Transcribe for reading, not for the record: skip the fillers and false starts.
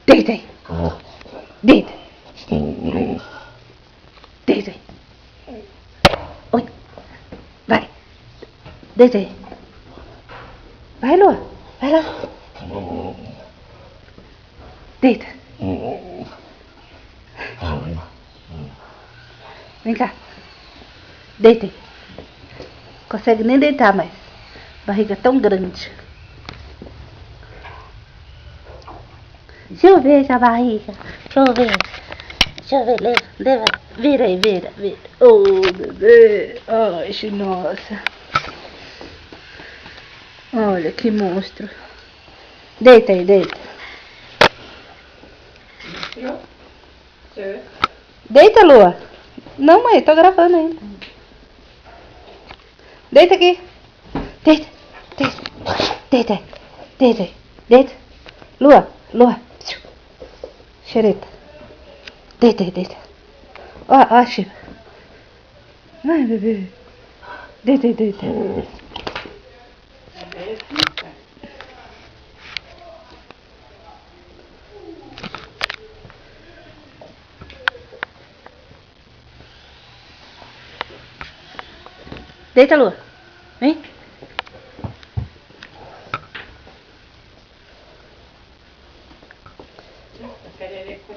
Deita aí. Deita. Deita aí. Oi. Vai. Deita aí. Vai, Lua. Vai lá. Deita. Vem cá. Deita aí. Consegue nem deitar mais. Barriga tão grande. Deixa eu ver essa barriga. Deixa eu ver. Deixa eu ver. Leva. Vira aí, vira. Oh, bebê. Ai, nossa. Olha que monstro. Deita aí, deita. Deita, Lua. Não, mãe, tô gravando ainda. Deita aqui. Deita. Deita. Deita. Deita. Lua. Xereta. Deita. Ó, Chiva. Vai, bebê. Deita. Deita, Lua. Vem. Perereco